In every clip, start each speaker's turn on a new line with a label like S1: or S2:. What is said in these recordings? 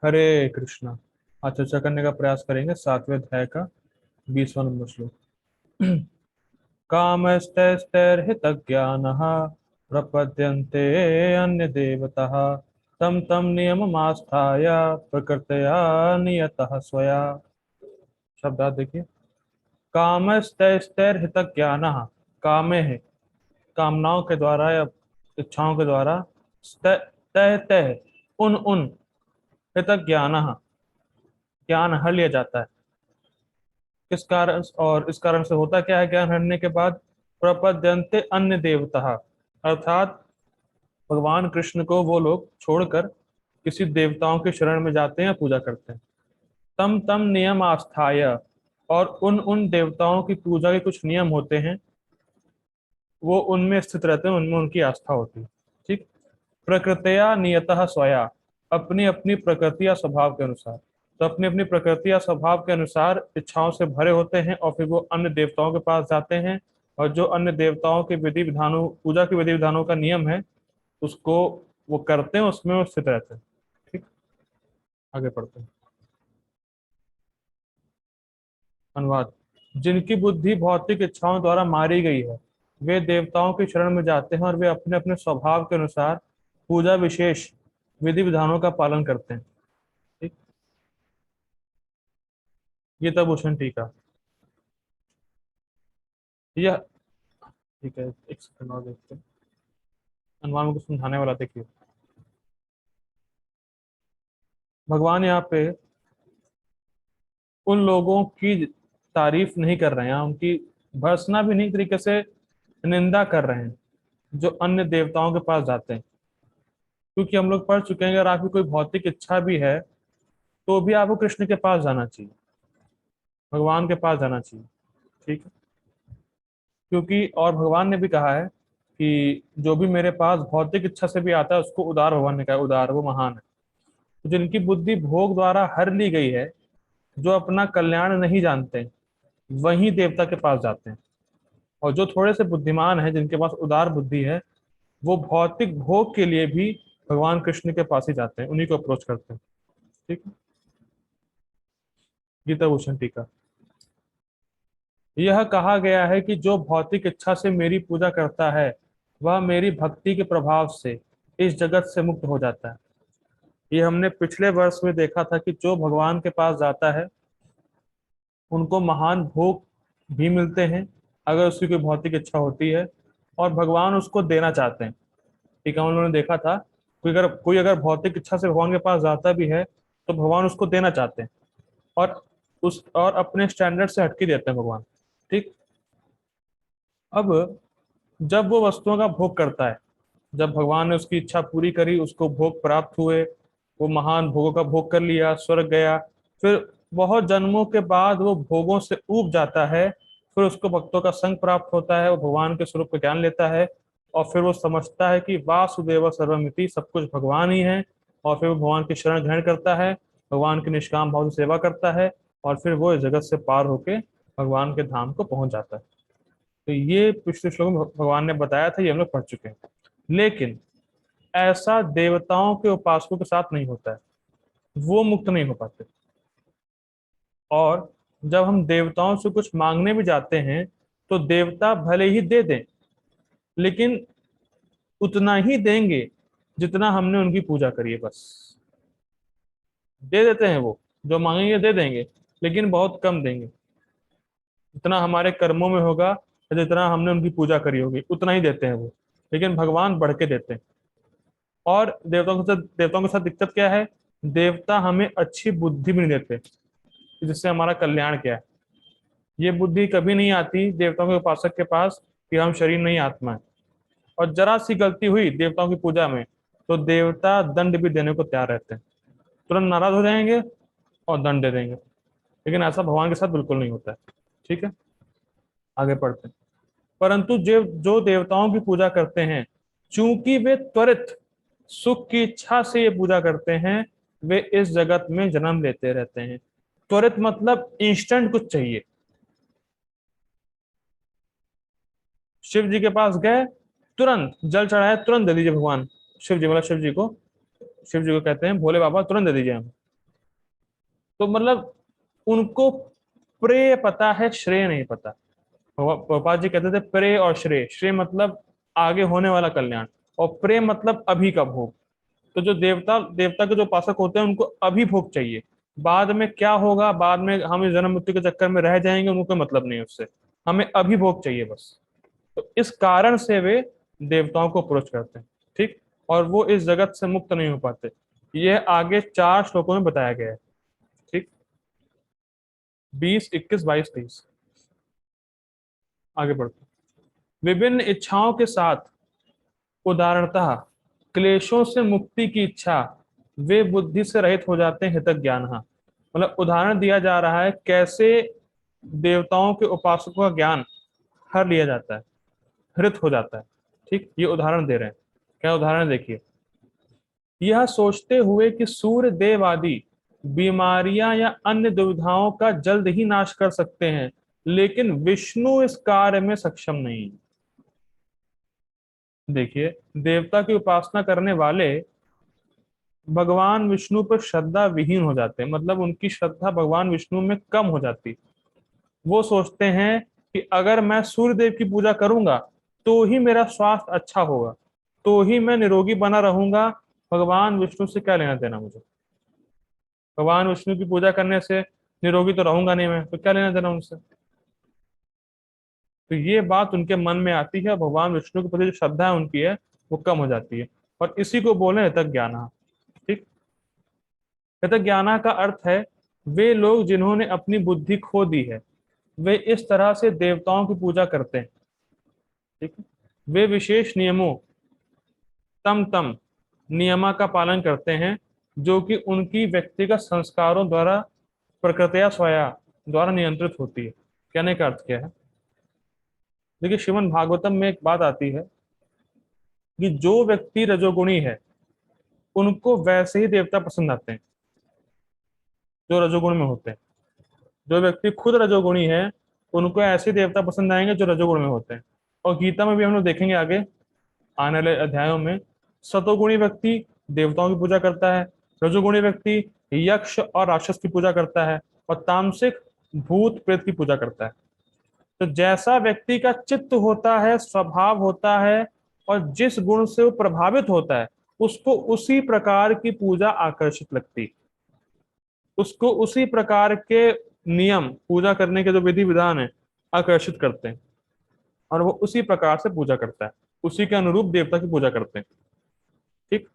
S1: हरे कृष्णा। आज चर्चा करने का प्रयास करेंगे 7वें अध्याय का 20वां नंबर श्लोक। कामस्तैस्तैर्हितज्ञानः प्रपद्यन्ते अन्य देवतः तम तम नियममास्थाय प्रकृतया नियतः स्वया। शब्दार्थ देखिए। कामस्तैस्तैर्हितज्ञानः, कामे है कामनाओं के द्वारा या इच्छाओं के द्वारा, तय तय उन उन, हितज्ञानः ज्ञान हर लिया जाता है। किस कारण, और इस कारण से होता क्या है ज्ञान हरने के बाद? प्रपद्यन्ते अन्य देवता, अर्थात भगवान कृष्ण को वो लोग छोड़कर किसी देवताओं की शरण में जाते हैं या पूजा करते हैं। तम तम नियम आस्थाय, और उन उन देवताओं की पूजा के कुछ नियम होते हैं, वो उनमें स्थित रहते हैं, उनमें उनकी आस्था होती है। ठीक। प्रकृतया नियतः स्वया, अपनी अपनी प्रकृति या स्वभाव के अनुसार। तो अपनी अपनी प्रकृति या स्वभाव के अनुसार इच्छाओं से भरे होते हैं और फिर वो अन्य देवताओं के पास जाते हैं, और जो अन्य देवताओं के विधि विधानों, पूजा के विधि विधानों का नियम है, उसको वो करते हैं, उसमें वो स्थित रहते हैं। ठीक। आगे पढ़ते हैं। अनुवाद। जिनकी बुद्धि भौतिक इच्छाओं द्वारा मारी गई है, वे देवताओं की शरण में जाते हैं और वे अपने अपने स्वभाव के अनुसार पूजा विशेष विधि विधानों का पालन करते हैं। ठीक। ये तब भूषण टीका। यह ठीक है, एक सेकंड और देखते हैं। अनुमान को समझाने वाला देखिए। भगवान यहाँ पे उन लोगों की तारीफ नहीं कर रहे हैं, उनकी भर्त्सना भी नहीं, तरीके से निंदा कर रहे हैं, जो अन्य देवताओं के पास जाते हैं। क्योंकि हम लोग पढ़ चुके हैं, अगर आपकी कोई भौतिक इच्छा भी है तो भी आपको कृष्ण के पास जाना चाहिए, भगवान के पास जाना चाहिए। ठीक है। क्योंकि और भगवान ने भी कहा है कि जो भी मेरे पास भौतिक इच्छा से भी आता है उसको उदार, भगवान ने कहा है, उदार वो महान है। तो जिनकी बुद्धि भोग द्वारा हर ली गई है, जो अपना कल्याण नहीं जानते, वही देवता के पास जाते हैं। और जो थोड़े से बुद्धिमान है, जिनके पास उदार बुद्धि है, वो भौतिक भोग के लिए भी भगवान कृष्ण के पास ही जाते हैं, उन्हीं को अप्रोच करते हैं। ठीक है। गीता भूषण टीका। यह कहा गया है कि जो भौतिक इच्छा से मेरी पूजा करता है, वह मेरी भक्ति के प्रभाव से इस जगत से मुक्त हो जाता है। ये हमने पिछले वर्ष में देखा था कि जो भगवान के पास जाता है उनको महान भोग भी मिलते हैं, अगर उसकी कोई भौतिक इच्छा होती है, और भगवान उसको देना चाहते हैं। ठीक है, उन्होंने देखा था कोई अगर भौतिक इच्छा से भगवान के पास जाता भी है तो भगवान उसको देना चाहते हैं, और अपने स्टैंडर्ड से हटके देते हैं भगवान। ठीक। अब जब वो वस्तुओं का भोग करता है, जब भगवान ने उसकी इच्छा पूरी करी, उसको भोग प्राप्त हुए, वो महान भोगों का भोग कर लिया, स्वर्ग गया, फिर बहुत जन्मों के बाद वो भोगों से ऊब जाता है, फिर उसको भक्तों का संग प्राप्त होता है, वो भगवान के स्वरूप का ज्ञान लेता है, और फिर वो समझता है कि वासुदेव सर्वमिति, सब कुछ भगवान ही है, और फिर वो भगवान की शरण ग्रहण करता है, भगवान की निष्काम भाव से सेवा करता है, और फिर वो इस जगत से पार होके भगवान के धाम को पहुंच जाता है। तो ये पिछले श्लोक में भगवान ने बताया था, ये हम लोग पढ़ चुके हैं। लेकिन ऐसा देवताओं के उपासकों के साथ नहीं होता है, वो मुक्त नहीं हो पाते। और जब हम देवताओं से कुछ मांगने भी जाते हैं तो देवता भले ही दे दें, लेकिन उतना ही देंगे जितना हमने उनकी पूजा करी है, बस। दे देते हैं, वो जो मांगेंगे दे देंगे, लेकिन बहुत कम देंगे। जितना हमारे कर्मों में होगा या जितना हमने उनकी पूजा करी होगी उतना ही देते हैं वो, लेकिन भगवान बढ़ के देते हैं। और देवताओं के साथ दिक्कत क्या है? देवता हमें अच्छी बुद्धि भी नहीं देते कि जिससे हमारा कल्याण क्या है। ये बुद्धि कभी नहीं आती देवताओं के उपासक के पास कि हम शरीर नहीं आत्मा है। और जरा सी गलती हुई देवताओं की पूजा में तो देवता दंड भी देने को तैयार रहते हैं, तुरंत नाराज हो जाएंगे और दंड दे देंगे। लेकिन ऐसा भगवान के साथ बिल्कुल नहीं होता है। ठीक है। आगे पढ़ते हैं। परंतु जो जो देवताओं की पूजा करते हैं, चूंकि वे त्वरित सुख की इच्छा से ये पूजा करते हैं, वे इस जगत में जन्म लेते रहते हैं। त्वरित मतलब इंस्टेंट कुछ चाहिए। शिव जी के पास गए, तुरंत जल चढ़ाया, तुरंत दे दीजिए भगवान। शिव जी मतलब शिव जी को कहते हैं भोले बाबा, तुरंत दे दीजिए हमें। तो मतलब उनको प्रेय पता है, श्रेय नहीं पता। प्रभुपाद जी कहते थे प्रेय और श्रेय, श्रेय मतलब आगे होने वाला कल्याण, और प्रेय मतलब अभी का भोग। तो जो देवता देवता के जो उपासक होते हैं उनको अभी भोग चाहिए, बाद में क्या होगा, बाद में हम इस जन्म मृत्यु के चक्कर में रह जाएंगे, उनको कोई मतलब नहीं है उससे, हमें अभी भोग चाहिए बस। तो इस कारण से वे देवताओं को अप्रोच करते हैं, ठीक। और वो इस जगत से मुक्त नहीं हो पाते, यह आगे 4 श्लोकों में बताया गया है, ठीक। 20, 21, 22, 23 आगे बढ़ते हैं। विभिन्न इच्छाओं के साथ उदाहरणतः क्लेशों से मुक्ति की इच्छा, वे बुद्धि से रहित हो जाते हैं हितज्ञान। मतलब उदाहरण दिया जा रहा है कैसे देवताओं के उपासकों का ज्ञान हर लिया जाता है, हृत हो जाता है, ठीक। ये उदाहरण दे रहे हैं, क्या उदाहरण देखिए। यह सोचते हुए कि सूर्य देव आदि बीमारियां या अन्य दुविधाओं का जल्द ही नाश कर सकते हैं, लेकिन विष्णु इस कार्य में सक्षम नहीं। देखिए, देवता की उपासना करने वाले भगवान विष्णु पर श्रद्धा विहीन हो जाते हैं, मतलब उनकी श्रद्धा भगवान विष्णु में कम हो जाती। वो सोचते हैं कि अगर मैं सूर्य देव की पूजा करूंगा तो ही मेरा स्वास्थ्य अच्छा होगा, तो ही मैं निरोगी बना रहूंगा, भगवान विष्णु से क्या लेना देना मुझे, भगवान विष्णु की पूजा करने से निरोगी तो रहूंगा नहीं मैं, तो क्या लेना देना उनसे। तो ये बात उनके मन में आती है, भगवान विष्णु के प्रति जो श्रद्धा है उनकी है वो कम हो जाती है, और इसी को बोले हितक ज्ञान, ठीक। हितक ज्ञाना का अर्थ है वे लोग जिन्होंने अपनी बुद्धि खो दी है, वे इस तरह से देवताओं की पूजा करते हैं, ठीक है। वे विशेष नियमों, तम तम नियमा का पालन करते हैं, जो कि उनकी व्यक्तिगत संस्कारों द्वारा प्रकृतिया स्वया द्वारा नियंत्रित होती है। कहने का अर्थ क्या है, देखिए श्रीमद् भागवतम में एक बात आती है कि जो व्यक्ति रजोगुणी है उनको वैसे ही देवता पसंद आते हैं जो रजोगुण में होते हैं। जो व्यक्ति खुद रजोगुणी है उनको ऐसे देवता पसंद आएंगे जो रजोगुण में होते हैं। और गीता में भी हम लोग देखेंगे आगे आने वाले अध्यायों में, सतोगुणी व्यक्ति देवताओं की पूजा करता है, रजोगुणी व्यक्ति यक्ष और राक्षस की पूजा करता है, और तामसिक भूत प्रेत की पूजा करता है। तो जैसा व्यक्ति का चित्त होता है, स्वभाव होता है, और जिस गुण से वो प्रभावित होता है, उसको उसी प्रकार की पूजा आकर्षित लगती, उसको उसी प्रकार के नियम, पूजा करने के जो विधि विधान है आकर्षित करते हैं, और वो उसी प्रकार से पूजा करता है, उसी के अनुरूप देवता की पूजा करते हैं, ठीक।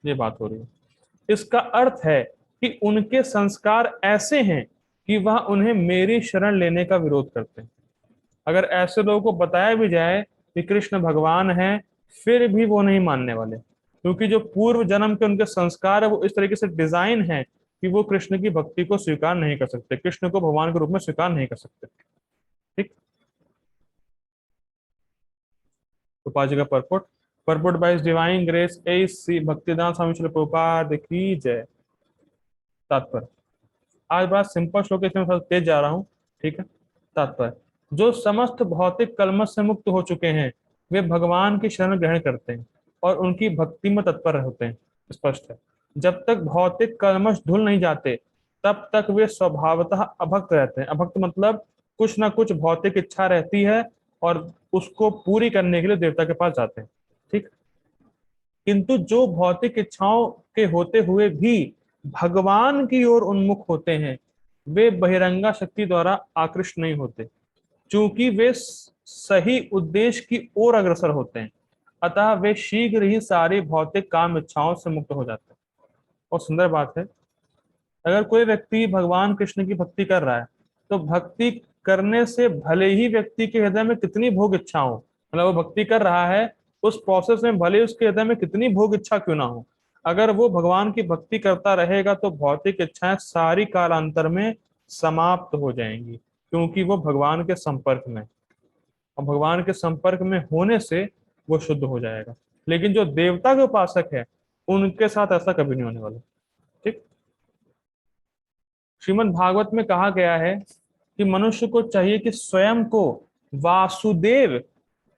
S1: ये बात हो रही है। इसका अर्थ है कि उनके संस्कार ऐसे हैं कि वह उन्हें मेरी शरण लेने का विरोध करते हैं। अगर ऐसे लोगों को बताया भी जाए कि कृष्ण भगवान है, फिर भी वो नहीं मानने वाले, क्योंकि जो पूर्व जन्म के उनके संस्कार है वो इस तरीके से डिजाइन है कि वो कृष्ण की भक्ति को स्वीकार नहीं कर सकते, कृष्ण को भगवान के रूप में स्वीकार नहीं कर सकते, ठीक। प्रभुपाद जी का purport, purport by divine grace S C Bhaktivedanta Swami Shri Prabhupada की जय। तात्पर्य, आज बड़ा सिंपल श्लोक है, इसमें थोड़ा तेज जा रहा हूँ, ठीक है। तात्पर्य, जो समस्त भौतिक कलमश से मुक्त हो चुके हैं वे भगवान की शरण ग्रहण करते हैं और उनकी भक्ति में तत्पर होते हैं। स्पष्ट है, जब तक भौतिक कलमश धुल नहीं जाते तब तक वे स्वभावतः अभक्त रहते हैं। अभक्त मतलब कुछ ना कुछ भौतिक इच्छा रहती है और उसको पूरी करने के लिए देवता के पास जाते हैं, ठीक। किंतु जो भौतिक इच्छाओं के होते हुए भी भगवान की ओर उन्मुख होते हैं वे बहिरंगा शक्ति द्वारा आकृष्ट नहीं होते, क्योंकि वे सही उद्देश्य की ओर अग्रसर होते हैं, अतः वे शीघ्र ही सारी भौतिक काम इच्छाओं से मुक्त हो जाते हैं। और सुंदर बात है, अगर कोई व्यक्ति भगवान कृष्ण की भक्ति कर रहा है तो भक्ति करने से भले ही व्यक्ति के हृदय में कितनी भोग इच्छा हो, मतलब वो भक्ति कर रहा है उस प्रोसेस में भले उसके हृदय में कितनी भोग इच्छा क्यों ना हो, अगर वो भगवान की भक्ति करता रहेगा तो भौतिक इच्छाएं सारी कालांतर में समाप्त हो जाएंगी, क्योंकि वो भगवान के संपर्क में, और भगवान के संपर्क में होने से वो शुद्ध हो जाएगा। लेकिन जो देवता के उपासक है उनके साथ ऐसा कभी नहीं होने वाला, ठीक। श्रीमद् भागवत में कहा गया है कि मनुष्य को चाहिए कि स्वयं को वासुदेव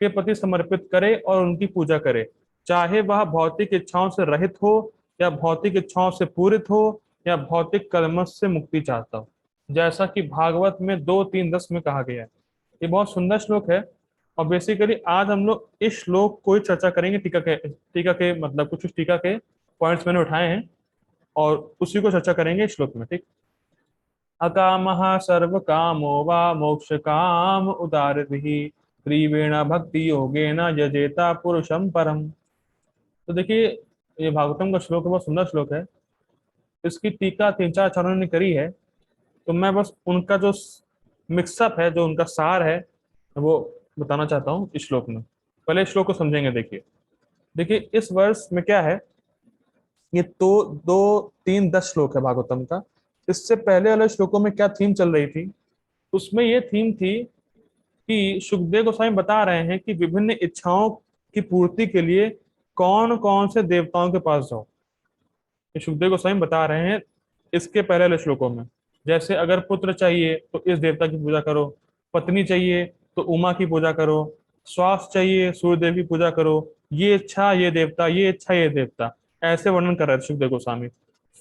S1: के प्रति समर्पित करे और उनकी पूजा करे, चाहे वह भौतिक इच्छाओं से रहित हो या भौतिक इच्छाओं से पूरित हो या भौतिक कर्म से मुक्ति चाहता हूँ, जैसा कि भागवत में 2:3-10 में कहा गया है। ये बहुत सुंदर श्लोक है। और बेसिकली आज हम लोग इस श्लोक को ही चर्चा करेंगे। टीका के मतलब कुछ टीका के पॉइंट्स मैंने उठाए हैं और उसी को चर्चा करेंगे इस श्लोक में। ठीक। अकामः सर्व कामो वा मोक्ष काम उदारभिः त्रिवेण भक्ति योगेन यजेता पुरुषम परम। तो देखिए, ये भागवतम का श्लोक है, बहुत सुंदर श्लोक है। इसकी टीका 3-4 आचार्यों ने करी है, तो मैं बस उनका जो मिक्सअप है, जो उनका सार है, वो बताना चाहता हूँ इस श्लोक में। पहले इस श्लोक को समझेंगे। देखिए देखिए इस वर्ष में क्या है, ये तो 2-3-10 श्लोक है भागवतम का। इससे पहले वाले श्लोकों में क्या थीम चल रही थी, उसमें ये थीम थी कि सुखदेव गोस्वामी बता रहे हैं कि विभिन्न इच्छाओं की पूर्ति के लिए कौन कौन से देवताओं के पास जाओ। ये सुखदेव गोस्वामी बता रहे हैं इसके पहले वाले श्लोकों में। जैसे अगर पुत्र चाहिए तो इस देवता की पूजा करो, पत्नी चाहिए तो उमा की पूजा करो, स्वास्थ्य चाहिए सूर्यदेव की पूजा करो, ये इच्छा ये देवता, ये इच्छा ये देवता। ऐसे वर्णन कर रहे थे सुखदेव गोस्वामी।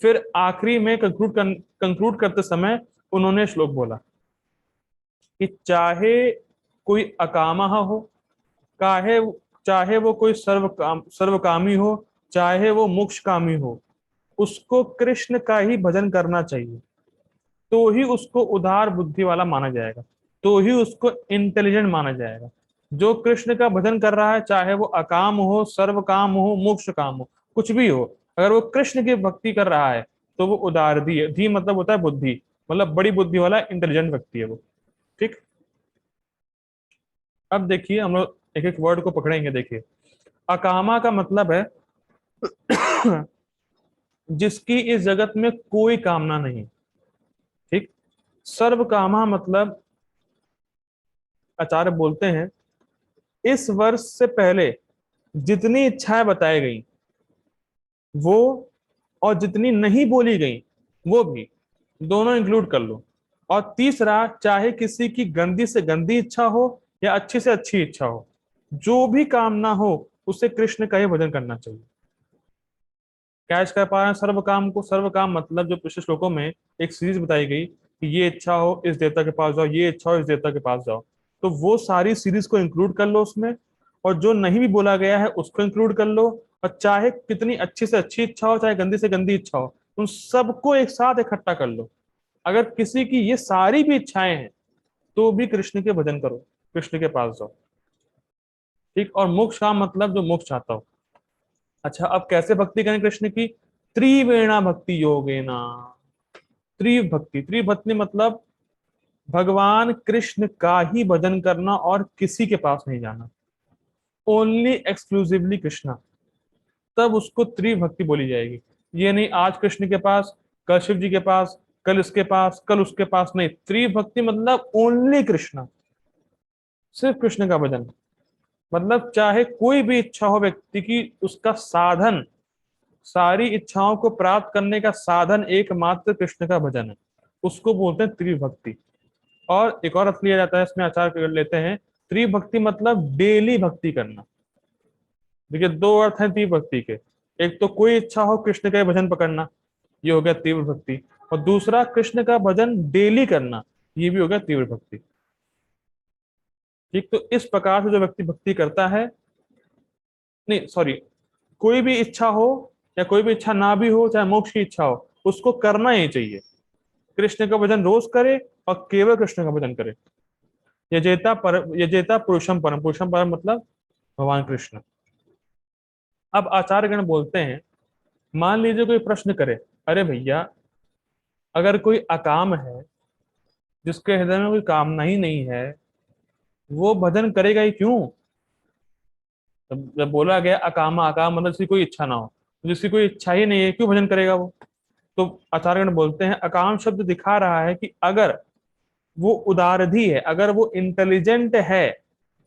S1: फिर आखिरी में कंक्लूड करते समय उन्होंने श्लोक बोला कि चाहे कोई अकामा हो, चाहे चाहे वो कोई सर्वकामी हो, चाहे वो मोक्षकामी हो, उसको कृष्ण का ही भजन करना चाहिए। तो ही उसको उदार बुद्धि वाला माना जाएगा, तो ही उसको इंटेलिजेंट माना जाएगा। जो कृष्ण का भजन कर रहा है, चाहे वो अकाम हो, सर्व काम हो, मोक्ष काम हो, कुछ भी हो, अगर वो कृष्ण की भक्ति कर रहा है तो वो उदारधी है। धी मतलब होता है बुद्धि, मतलब बड़ी बुद्धि वाला इंटेलिजेंट व्यक्ति है वो। ठीक। अब देखिए हम लोग एक एक वर्ड को पकड़ेंगे। देखिए, अकामा का मतलब है जिसकी इस जगत में कोई कामना नहीं। ठीक। सर्व कामा मतलब आचार्य बोलते हैं इस वर्ष से पहले जितनी इच्छाएं बताई गई वो, और जितनी नहीं बोली गई वो भी, दोनों इंक्लूड कर लो। और तीसरा, चाहे किसी की गंदी से गंदी इच्छा हो या अच्छी से अच्छी इच्छा हो, जो भी कामना हो उसे कृष्ण का ही भजन करना चाहिए। कैच कर पा रहे हैं सर्व काम को? सर्व काम मतलब जो पिछले श्लोकों में एक सीरीज बताई गई कि ये इच्छा हो इस देवता के पास जाओ, ये इच्छा हो इस देवता के पास जाओ, तो वो सारी सीरीज को इंक्लूड कर लो उसमें। और जो नहीं भी बोला गया है उसको इंक्लूड कर लो। और चाहे कितनी अच्छी से अच्छी इच्छा हो, चाहे गंदी से गंदी इच्छा हो, उन सबको एक साथ इकट्ठा कर लो। अगर किसी की ये सारी भी इच्छाएं हैं तो भी कृष्ण के भजन करो, कृष्ण के पास जाओ। ठीक। और मोक्ष का मतलब जो मोक्ष चाहता हो। अच्छा, अब कैसे भक्ति करें कृष्ण की? त्रिवेणा भक्ति योगेना। त्रिभक्ति, त्रिभक्ति मतलब भगवान कृष्ण का ही भजन करना और किसी के पास नहीं जाना, ओनली एक्सक्लूसिवली कृष्णा, तब उसको त्रिभक्ति बोली जाएगी। ये नहीं आज कृष्ण के पास, कल शिव जी के पास, कल इसके पास, कल उसके पास, नहीं। त्रिभक्ति मतलब ओनली कृष्णा, सिर्फ कृष्ण का भजन। मतलब चाहे कोई भी इच्छा हो व्यक्ति की, उसका साधन, सारी इच्छाओं को प्राप्त करने का साधन एकमात्र कृष्ण का भजन है, उसको बोलते हैं त्रिभक्ति। और एक और अर्थ लिया जाता है इसमें, आचार्य कर लेते हैं त्रिभक्ति मतलब डेली भक्ति करना। देखिए दो अर्थ हैं त्रिभक्ति के। एक तो कोई इच्छा हो कृष्ण का भजन पकड़ना, ये हो गया तीव्र भक्ति। और दूसरा कृष्ण का भजन डेली करना, ये भी हो गया तीव्र भक्ति। ठीक। तो इस प्रकार से जो व्यक्ति भक्ति करता है, नहीं सॉरी, कोई भी इच्छा हो या कोई भी इच्छा ना भी हो, चाहे मोक्ष की इच्छा हो, उसको करना ही चाहिए। कृष्ण का भजन रोज करे और केवल कृष्ण का भजन करे। यजेता पुरुषम परम, पुरुषम परम मतलब भगवान कृष्ण। अब आचार्य गण बोलते हैं, मान लीजिए कोई प्रश्न करे, अरे भैया अगर कोई अकाम है, जिसके हृदय में कोई कामना ही नहीं है, वो भजन करेगा ही क्यों? जब बोला गया अकामा, अकाम मतलब जिसकी कोई इच्छा ना हो, जिसकी कोई इच्छा ही नहीं है, क्यों भजन करेगा वो? तो आचार्यगण बोलते हैं अकाम शब्द दिखा रहा है कि अगर वो उदारधी है, अगर वो इंटेलिजेंट है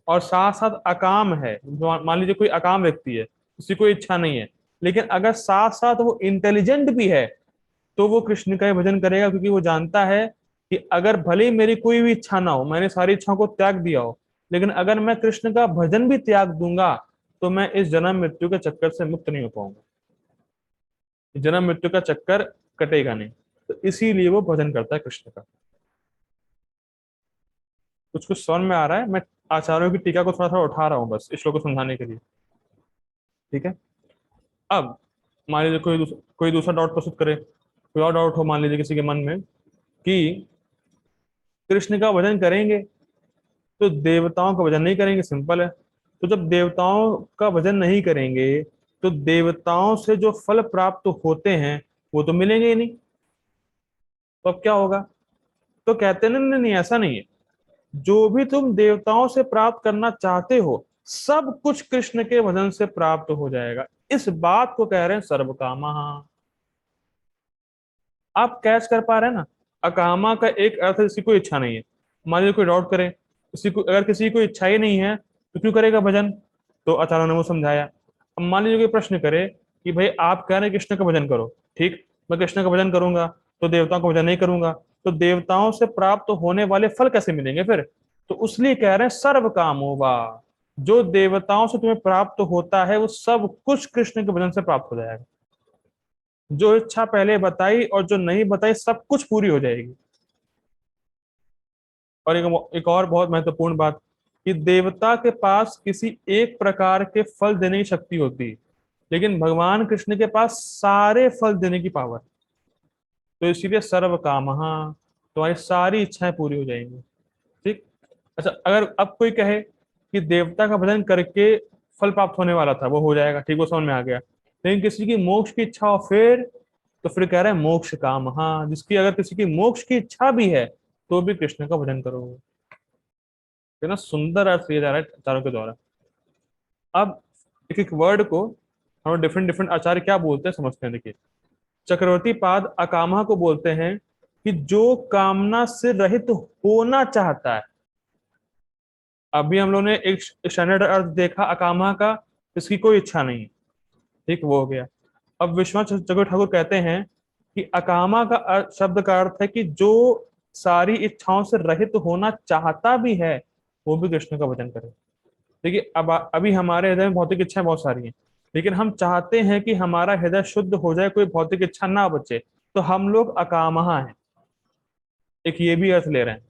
S1: और साथ साथ अकाम है, मान लीजिए कोई अकाम व्यक्ति है, उसकी कोई इच्छा नहीं है, लेकिन अगर साथ साथ वो इंटेलिजेंट भी है, तो वो कृष्ण का ही भजन करेगा। क्योंकि वो जानता है कि अगर भले ही मेरी कोई भी इच्छा ना हो, मैंने सारी इच्छाओं को त्याग दिया हो, लेकिन अगर मैं कृष्ण का भजन भी त्याग दूंगा तो मैं इस जन्म मृत्यु के चक्कर से मुक्त नहीं हो पाऊंगा। जन्म मृत्यु का चक्कर कटेगा नहीं। तो इसीलिए वो भजन करता है कृष्ण का। कुछ कुछ समझ में आ रहा है? मैं आचार्यों की टीका को थोड़ा थोड़ा उठा रहा हूँ बस इस श्लोक को समझाने के लिए। ठीक है। अब मान लीजिए कोई दूसरा डाउट प्रस्तुत करे, कोई और डाउट हो मान लीजिए किसी के मन में कि कृष्ण का भजन करेंगे तो देवताओं का भजन नहीं करेंगे, सिंपल है। तो जब देवताओं का भजन नहीं करेंगे तो देवताओं से जो फल प्राप्त होते हैं वो तो मिलेंगे ही नहीं। तो अब क्या होगा? तो कहते हैं नहीं नहीं नहीं, ऐसा नहीं है। जो भी तुम देवताओं से प्राप्त करना चाहते हो सब कुछ कृष्ण के भजन से प्राप्त हो जाएगा। इस बात को कह रहे हैं सर्वकामा। आप कैच कर पा रहे हैं ना? अकामा का एक अर्थ है जिसकी कोई इच्छा नहीं है। मान लीजिए कोई डाउट करे, किसी को अगर किसी की कोई इच्छा ही नहीं है तो क्यों करेगा भजन? तो आचार्यों ने वो समझाया। अब मान लीजिए कोई प्रश्न करे कि भाई आप कह रहे हैं कृष्ण का भजन करो, ठीक, मैं कृष्ण का भजन करूंगा तो देवताओं का भजन नहीं करूंगा, तो देवताओं से प्राप्त होने वाले फल कैसे मिलेंगे फिर? तो उसलिए कह रहे हैं सर्व कामो वा, जो देवताओं से तुम्हें प्राप्त होता है वो सब कुछ कृष्ण के भजन से प्राप्त हो जाएगा। जो इच्छा पहले बताई और जो नहीं बताई सब कुछ पूरी हो जाएगी। और एक और बहुत महत्वपूर्ण बात कि देवता के पास किसी एक प्रकार के फल देने की शक्ति होती है, लेकिन भगवान कृष्ण के पास सारे फल देने की पावर। तो इसीलिए सर्व काम, तुम्हारी सारी इच्छाएं पूरी हो जाएंगी। ठीक। अच्छा, अगर अब कोई कहे कि देवता का भजन करके फल प्राप्त होने वाला था वो हो जाएगा, ठीक, वो समझ में आ गया। लेकिन किसी की मोक्ष की इच्छा हो फिर, तो फिर कह रहे हैं मोक्ष काम, जिसकी अगर किसी की मोक्ष की इच्छा भी है तो भी कृष्ण का भजन करो। कितना सुंदर अर्थ दिया जा रहा है आचार्यों के द्वारा। अब एक एक वर्ड को हम डिफरेंट डिफरेंट आचार्य क्या बोलते हैं समझते हैं। देखिए, चक्रवर्ती पाद अकामा को बोलते हैं कि जो कामना से रहित होना चाहता है। अभी हम लोगों ने एक स्टैंडर्ड अर्थ देखा अकामा का, इसकी कोई इच्छा नहीं है, ठीक, वो हो गया। अब विश्वनाथ चक्रवर्ती ठाकुर कहते हैं कि अकामा का शब्द का अर्थ है कि जो सारी इच्छाओं से रहित होना चाहता भी है वो भी कृष्ण का भजन करे। देखिए, अब अभी हमारे हृदय में भौतिक इच्छाएं बहुत सारी हैं, लेकिन हम चाहते हैं कि हमारा हृदय शुद्ध हो जाए, कोई भौतिक इच्छा ना बचे। तो हम लोग अकामहा हैं। एक ये भी अर्थ ले रहे हैं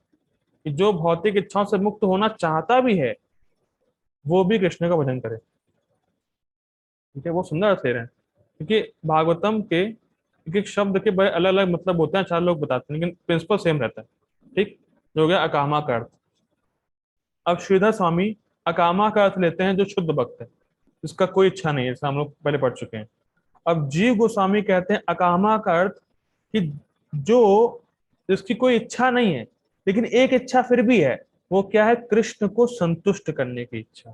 S1: कि जो भौतिक इच्छाओं से मुक्त होना चाहता भी है वो भी कृष्ण का भजन करे। ठीक है, वो सुंदर अर्थ ले रहे हैं। क्योंकि भागवतम के एक एक शब्द के बड़े अलग अलग मतलब होते हैं, चार लोग बताते हैं, लेकिन प्रिंसिपल सेम रहता है। ठीक, जो हो गया अकामा का अर्थ। अब श्रीधर स्वामी अकामा का अर्थ लेते हैं जो शुद्ध भक्त है, जिसका कोई इच्छा नहीं है, जैसा हम लोग पहले पढ़ चुके हैं। अब जीव गोस्वामी कहते हैं अकामा का अर्थ कि जो जिसकी कोई इच्छा नहीं है लेकिन एक इच्छा फिर भी है, वो क्या है? कृष्ण को संतुष्ट करने की इच्छा।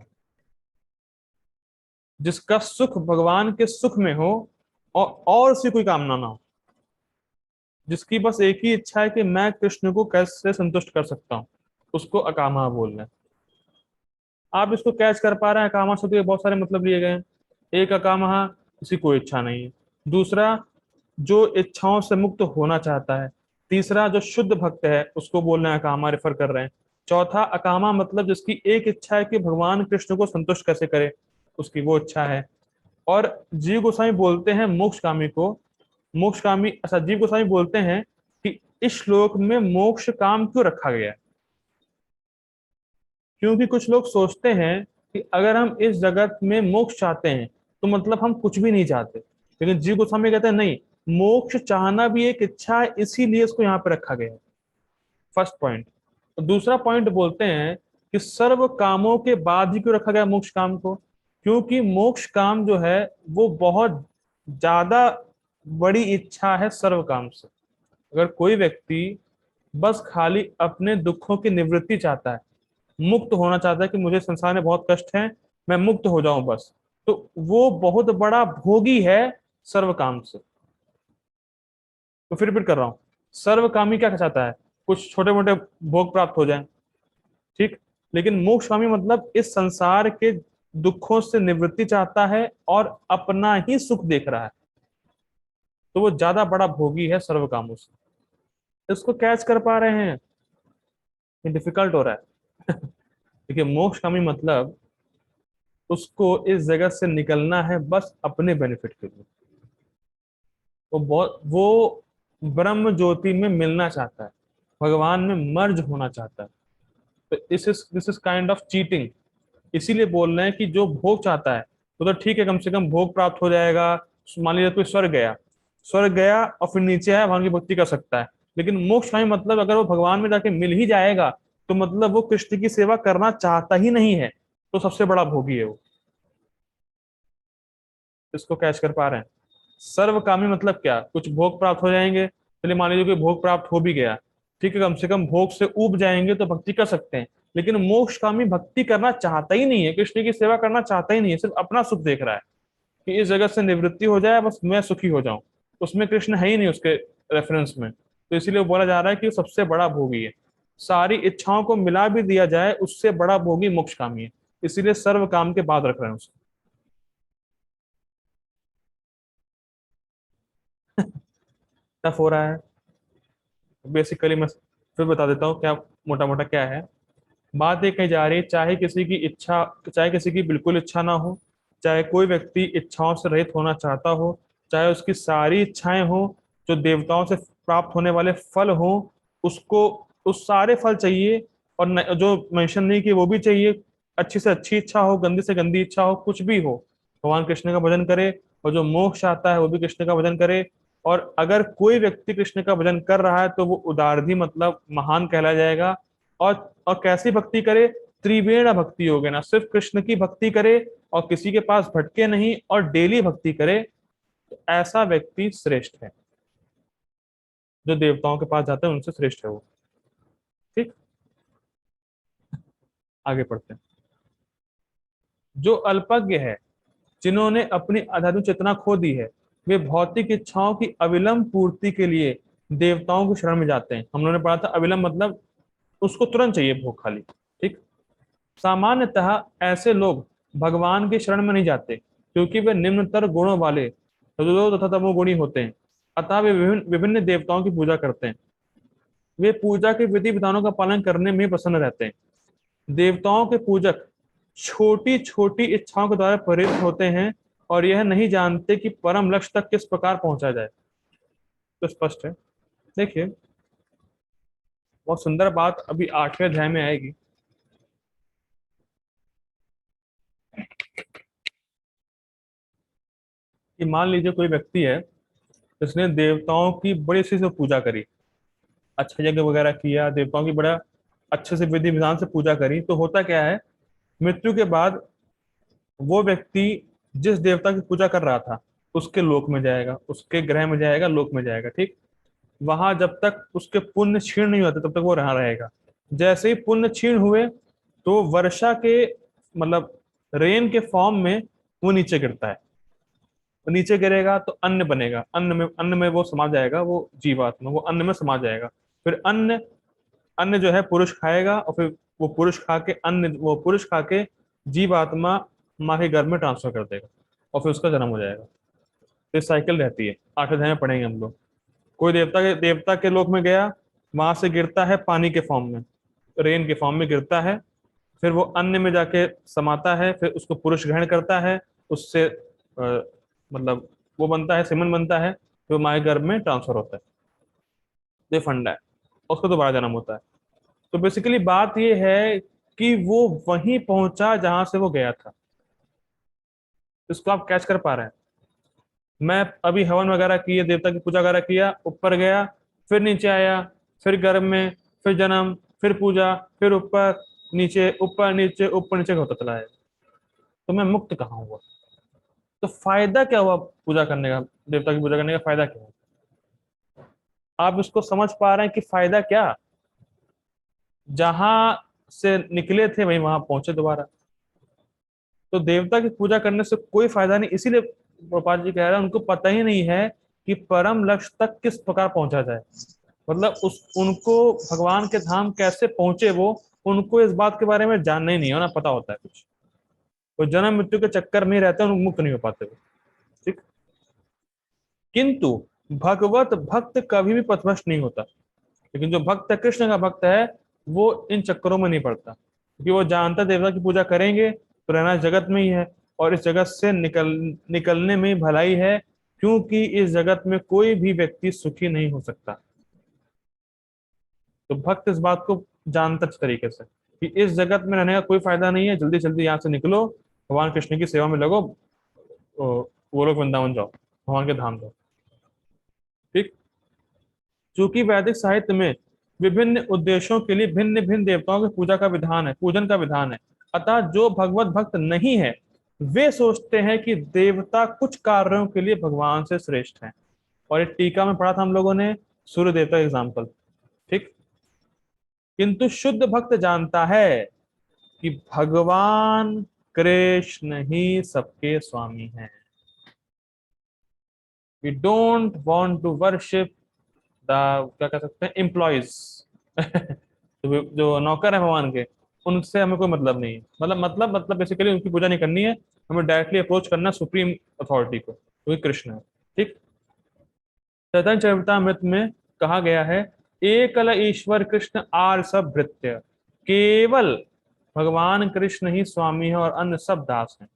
S1: जिसका सुख भगवान के सुख में हो और उसकी कोई कामना ना हो, जिसकी बस एक ही इच्छा है कि मैं कृष्ण को कैसे संतुष्ट कर सकता हूँ, उसको अकामा बोल रहे हैं। आप इसको कैच कर पा रहे हैं? अकामा शब्द के बहुत सारे मतलब लिए गए हैं। एक अकामा, किसी कोई इच्छा नहीं है। दूसरा, जो इच्छाओं से मुक्त होना चाहता है। तीसरा, जो शुद्ध भक्त है उसको बोल रहे हैं अकामा, रेफर कर रहे हैं। चौथा, अकामा मतलब जिसकी एक इच्छा है कि भगवान कृष्ण को संतुष्ट कैसे करे, उसकी वो इच्छा है। और जीव गोस्वामी बोलते हैं मोक्षकामी को, मोक्षकामी, अच्छा, जीव गोस्वामी बोलते हैं कि इस श्लोक में मोक्ष काम क्यों रखा गया है? क्योंकि कुछ लोग सोचते हैं कि अगर हम इस जगत में मोक्ष चाहते हैं तो मतलब हम कुछ भी नहीं चाहते, लेकिन जीव गोस्वामी कहते हैं नहीं, मोक्ष चाहना भी एक इच्छा है, इसीलिए इसको यहाँ पे रखा गया है। First point. दूसरा पॉइंट बोलते हैं कि सर्व कामों के बाद ही क्यों रखा गया मोक्ष काम को? क्योंकि मोक्ष काम जो है वो बहुत ज्यादा बड़ी इच्छा है सर्व काम से। अगर कोई व्यक्ति बस खाली अपने दुखों की निवृत्ति चाहता है, मुक्त होना चाहता है कि मुझे संसार में बहुत कष्ट है, मैं मुक्त हो जाऊं बस, तो वो बहुत बड़ा भोगी है सर्व काम से। तो फिर रिपीट कर रहा हूं, सर्वकामी क्या चाहता है? कुछ छोटे मोटे भोग प्राप्त हो जाए, ठीक, लेकिन मोक्षकामी मतलब इस संसार के दुखों से निवृत्ति चाहता है और अपना ही सुख देख रहा है, तो वो ज्यादा बड़ा भोगी है सर्व कामों से। इसको कैच कर पा रहे हैं? ये डिफिकल्ट हो रहा है। देखिए, मोक्षकामी मतलब उसको इस जगत से निकलना है बस अपने बेनिफिट के लिए। वो ब्रह्म ज्योति में मिलना चाहता है, भगवान में मर्ज होना चाहता है। तो this is kind of cheating. इसीलिए बोल रहे हैं कि जो भोग चाहता है वो तो ठीक है, कम से कम भोग प्राप्त हो जाएगा। मान लीजिए कोई स्वर्ग गया और फिर नीचे आया, भगवान की भक्ति कर सकता है। लेकिन मोक्ष का मतलब अगर वो भगवान में जाके मिल ही जाएगा तो मतलब वो कृष्ण की सेवा करना चाहता ही नहीं है, तो सबसे बड़ा भोगी है वो। इसको कैच कर पा रहे हैं? सर्वकामी मतलब क्या? कुछ भोग प्राप्त हो जाएंगे, चलिए मान लीजिए कोई भोग प्राप्त हो भी गया, ठीक है, कम से कम भोग से ऊब जाएंगे तो भक्ति कर सकते हैं। लेकिन मोक्षकामी भक्ति करना चाहता ही नहीं है, कृष्ण की सेवा करना चाहता ही नहीं है, सिर्फ अपना सुख देख रहा है कि इस जगत से निवृत्ति हो जाए, बस मैं सुखी हो जाऊं। उसमें कृष्ण है ही नहीं उसके रेफरेंस में, तो इसीलिए बोला जा रहा है कि वो सबसे बड़ा भोगी है। सारी इच्छाओं को मिला भी दिया जाए, उससे बड़ा भोगी मोक्षकामी है। इसीलिए सर्व काम के बाद रख रहे हैं उसको। टफ हो रहा है। बेसिकली मैं फिर बता देता हूँ क्या, मोटा मोटा क्या है। बात ये कही जा रही है, चाहे किसी की बिल्कुल इच्छा ना हो, चाहे कोई व्यक्ति इच्छाओं से रहित होना चाहता हो, चाहे उसकी सारी इच्छाएं हो, जो देवताओं से प्राप्त होने वाले फल हो, उसको उस सारे फल चाहिए। और जो मेंशन नहीं कि वो भी चाहिए। अच्छी से अच्छी इच्छा हो, गंदी से गंदी इच्छा हो, कुछ भी हो, भगवान कृष्ण का भजन करे। और जो मोक्ष चाहता है वो भी कृष्ण का भजन करे। और अगर कोई व्यक्ति कृष्ण का भजन कर रहा है तो वो उदारधी मतलब महान कहला जाएगा। और कैसी भक्ति करे? त्रिवेण भक्ति हो गया ना, सिर्फ कृष्ण की भक्ति करे और किसी के पास भटके नहीं और डेली भक्ति करे, तो ऐसा व्यक्ति श्रेष्ठ है। जो देवताओं के पास जाता है उनसे श्रेष्ठ है वो। ठीक, आगे पढ़ते हैं। जो अल्पज्ञ है, जिन्होंने अपनी आध्यात्मिक चेतना खो दी है, वे भौतिक इच्छाओं की अविलंब पूर्ति के लिए देवताओं की शरण में जाते हैं। हम लोगों ने पढ़ा था अविलंब मतलब उसको तुरंत चाहिए भोग खाली। ठीक। सामान्यतः ऐसे लोग भगवान की शरण में नहीं जाते, क्योंकि वे निम्नतर गुणों वाले रजो तथा तमोगुणी होते हैं। अतः वे विभिन्न विभिन्न देवताओं की पूजा करते हैं। वे पूजा के विधि विधानों का पालन करने में प्रसन्न रहते हैं। देवताओं के पूजक छोटी छोटी इच्छाओं के द्वारा प्रेरित होते हैं और यह नहीं जानते कि परम लक्ष्य तक किस प्रकार पहुंचा जाए। तो स्पष्ट है। देखिए, बहुत सुंदर बात अभी 8वें अध्याय में आएगी कि मान लीजिए कोई व्यक्ति है जिसने देवताओं की बड़ी अच्छे से पूजा करी, अच्छा यज्ञ वगैरह किया, देवताओं की बड़ा अच्छे से विधि विधान से पूजा करी, तो होता क्या है, मृत्यु के बाद वो व्यक्ति जिस देवता की पूजा कर रहा था उसके लोक में जाएगा, उसके ग्रह में जाएगा, लोक में जाएगा। ठीक। वहां जब तक उसके पुण्य क्षीण नहीं होते तब तक वो रहा रहेगा। जैसे ही पुण्य क्षीण हुए तो वर्षा के मतलब रेन के फॉर्म में वो नीचे गिरता है। तो नीचे गिरेगा तो अन्न बनेगा, अन्न में वो समा जाएगा, वो जीवात्मा वो अन्न में समा जाएगा। फिर अन्न अन्न जो है पुरुष खाएगा और फिर वो पुरुष खा के जीवात्मा माँ के गर्भ में ट्रांसफर कर देगा और फिर उसका जन्म हो जाएगा। तो ये साइकिल रहती है। 8वें अध्याय में पढ़ेंगे हम लोग। कोई देवता के लोक में गया, वहां से गिरता है पानी के फॉर्म में, रेन के फॉर्म में गिरता है। फिर वो अन्न में जाके समाता है, फिर उसको पुरुष ग्रहण करता है, उससे मतलब वो बनता है, सीमन बनता है, फिर माँ के गर्भ में ट्रांसफर होता है। ये फंडा है। उसको दोबारा जन्म होता है। तो बेसिकली बात ये है कि वो वहीं पहुंचा जहां से वो गया था। इसको आप कैच कर पा रहे हैं? मैं अभी हवन वगैरह किए, देवता की पूजा वगैरह किया, ऊपर गया, फिर नीचे आया, फिर गर्भ में, फिर जन्म, फिर पूजा, फिर ऊपर नीचे, ऊपर नीचे होता चला है। तो मैं मुक्त कहाँ हुआ? तो फायदा क्या हुआ पूजा करने का? देवता की पूजा करने का फायदा क्या है? आप इसको समझ पा रहे हैं कि फायदा क्या? जहां से निकले थे वहीं वहां पहुंचे दोबारा। तो देवता की पूजा करने से कोई फायदा नहीं। इसीलिए गोपाल जी कह रहे हैं उनको पता ही नहीं है कि परम लक्ष्य तक किस प्रकार पहुंचा जाए। मतलब उस उनको भगवान के धाम कैसे पहुंचे, वो उनको इस बात के बारे में जानना ही नहीं है ना, पता होता है कुछ। तो जन्म मृत्यु के चक्कर में रहते हैं, उनको मुक्त नहीं हो पाते वो। ठीक। किंतु भगवत भक्त कभी भी पथभ्रष्ट नहीं होता। लेकिन जो भक्त है, कृष्ण का भक्त है, वो इन चक्करों में नहीं पड़ता, क्योंकि वो जानता है देवता की पूजा करेंगे तो रहना इस जगत में ही है, और इस जगत से निकलने में ही भलाई है। क्योंकि इस जगत में कोई भी व्यक्ति सुखी नहीं हो सकता। तो भक्त इस बात को जानता अच्छे तरीके से कि इस जगत में रहने का कोई फायदा नहीं है, जल्दी जल्दी यहाँ से निकलो, भगवान कृष्ण की सेवा में लगो, वो लोग वृंदावन जाओ, भगवान के धाम जाओ। ठीक। चूंकि वैदिक साहित्य में विभिन्न उद्देश्यों के लिए भिन्न भिन्न देवताओं की पूजा का विधान है, पूजन का विधान है, अतः जो भगवत भक्त नहीं है वे सोचते हैं कि देवता कुछ कार्यों के लिए भगवान से श्रेष्ठ हैं। और एक टीका में पढ़ा था हम लोगों ने, सूर्य देवता एग्जाम्पल। ठीक। किंतु शुद्ध भक्त जानता है कि भगवान कृष्ण ही सबके स्वामी हैं। We don't want to worship the, क्या कह सकते हैं, एम्प्लॉयज जो नौकर है भगवान के, उनसे हमें कोई मतलब नहीं है। मतलब बेसिकली उनकी पूजा नहीं करनी है, हमें डायरेक्टली अप्रोच करना सुप्रीम अथॉरिटी को, वही कृष्ण है। ठीक। चैतन्य चरितामृत में कहा गया है, एकल ईश्वर कृष्ण आर सब भृत्य, केवल भगवान कृष्ण ही स्वामी है और अन्य सब दास हैं।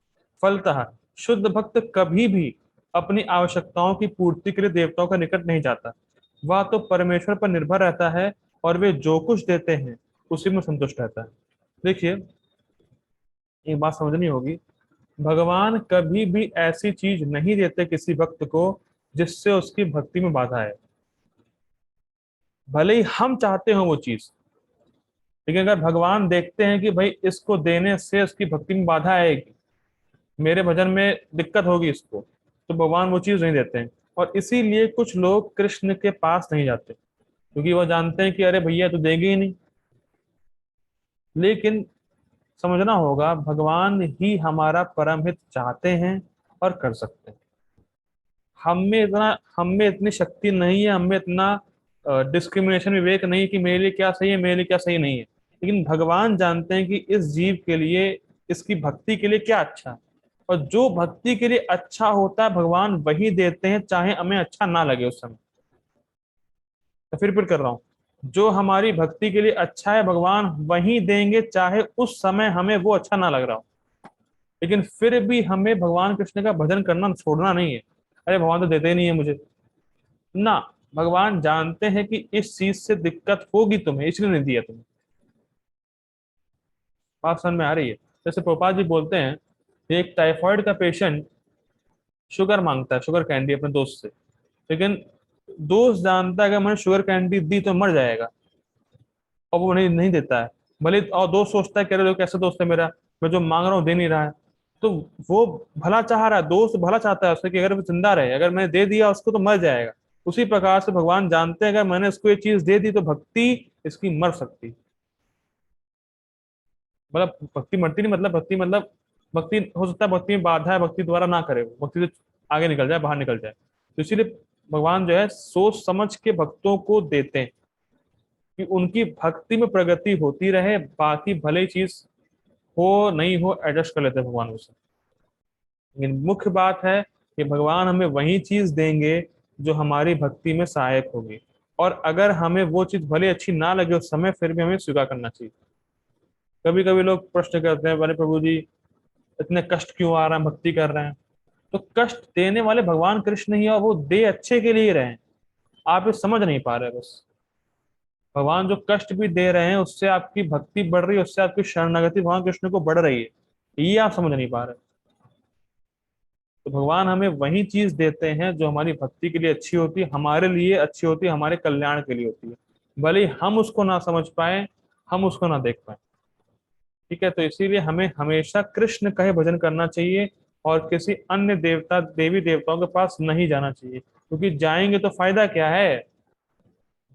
S1: फलतः शुद्ध भक्त कभी भी अपनी आवश्यकताओं की पूर्ति के लिए देवताओं का निकट नहीं जाता, वह तो परमेश्वर पर निर्भर रहता है और वे जो कुछ देते हैं उसी में संतुष्ट रहता है। देखिए, एक बात समझनी होगी, भगवान कभी भी ऐसी चीज नहीं देते किसी भक्त को जिससे उसकी भक्ति में बाधा है, भले ही हम चाहते हो वो चीज। लेकिन अगर भगवान देखते हैं कि भाई इसको देने से उसकी भक्ति में बाधा आएगी, मेरे भजन में दिक्कत होगी इसको, तो भगवान वो चीज नहीं देते हैं। और इसीलिए कुछ लोग कृष्ण के पास नहीं जाते, क्योंकि वो जानते हैं कि अरे भैया तो देंगे ही नहीं। लेकिन समझना होगा, भगवान ही हमारा परम हित चाहते हैं और कर सकते हैं। हम में इतनी शक्ति नहीं है, हम में इतना डिस्क्रिमिनेशन विवेक नहीं कि मेरे लिए क्या सही है, मेरे लिए क्या सही नहीं है। लेकिन भगवान जानते हैं कि इस जीव के लिए, इसकी भक्ति के लिए क्या अच्छा है, और जो भक्ति के लिए अच्छा होता है भगवान वही देते हैं, चाहे हमें अच्छा ना लगे उस समय। तो फिर कर रहा हूं, जो हमारी भक्ति के लिए अच्छा है भगवान वही देंगे, चाहे उस समय हमें वो अच्छा ना लग रहा हो। लेकिन फिर भी हमें भगवान कृष्ण का भजन करना छोड़ना नहीं है। अरे भगवान तो देते ही नहीं है मुझे ना, भगवान जानते हैं कि इस चीज से दिक्कत होगी तुम्हें, इसलिए नहीं दिया तुम्हें। बात समझ में आ रही है? जैसे प्रभुपाद जी बोलते हैं, एक टाइफाइड का पेशेंट शुगर मांगता है, शुगर कैंडी अपने दोस्त से। लेकिन दोस्त जानता है अगर मैंने शुगर कैंडी दी तो मर जाएगा, और वो नहीं नहीं देता है। भले, और दोस्त सोचता है, कह रहे हो कैसे दोस्त है मेरा, मैं जो मांग रहा हूँ दे नहीं रहा है। तो वो भला चाह रहा है, दोस्त भला चाहता है उससे कि अगर वो जिंदा रहे, अगर मैंने दे दिया उसको तो मर जाएगा। उसी प्रकार से भगवान जानते हैं अगर मैंने इसको ये चीज दे दी तो भक्ति इसकी मर सकती। मतलब भक्ति मरती नहीं, मतलब भक्ति मतलब, भक्ति हो सकता है भक्ति में बाधा है, भक्ति द्वारा ना करे, वो भक्ति से आगे निकल जाए, बाहर निकल जाए। तो इसीलिए भगवान जो है सोच समझ के भक्तों को देते हैं कि उनकी भक्ति में प्रगति होती रहे, बाकी भले ही चीज हो नहीं हो एडजस्ट कर लेते हैं भगवान उसे। लेकिन मुख्य बात है कि भगवान हमें वही चीज देंगे जो हमारी भक्ति में सहायक होगी। और अगर हमें वो चीज भले अच्छी ना लगे उस समय, फिर भी हमें स्वीकार करना चाहिए। कभी कभी लोग प्रश्न करते हैं, अरे प्रभु जी इतने कष्ट क्यों आ रहा है, भक्ति कर रहे हैं। तो कष्ट देने वाले भगवान कृष्ण ही है, और वो दे अच्छे के लिए रहे हैं। आप ये समझ नहीं पा रहे बस। भगवान जो कष्ट भी दे रहे हैं उससे आपकी भक्ति बढ़ रही है, उससे आपकी शरणागति भगवान कृष्ण को बढ़ रही है, ये आप समझ नहीं पा रहे। तो भगवान हमें वही चीज देते हैं जो हमारी भक्ति के लिए अच्छी होती है, हमारे लिए अच्छी होती है, हमारे कल्याण के लिए होती है। भले ही हम उसको ना समझ पाए, हम उसको ना देख पाए। ठीक है, तो इसीलिए हमें हमेशा कृष्ण का ही भजन करना चाहिए, और किसी अन्य देवता देवी देवताओं के पास नहीं जाना चाहिए, क्योंकि जाएंगे तो फायदा क्या है,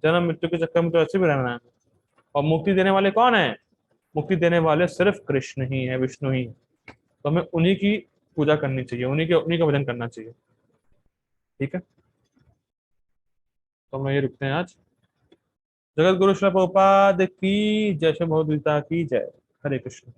S1: जन्म मृत्यु के चक्कर में तो ऐसे भी रहना है। और मुक्ति देने वाले कौन है? मुक्ति देने वाले सिर्फ कृष्ण ही है, विष्णु ही है। तो हमें उन्हीं की पूजा करनी चाहिए, उन्हीं का भजन करना चाहिए। ठीक है, तो हम ये रुकते हैं आज। जगत गुरु श्री प्रभुपाद की जय, श्री भगवद गीता की जय। हरे कृष्ण।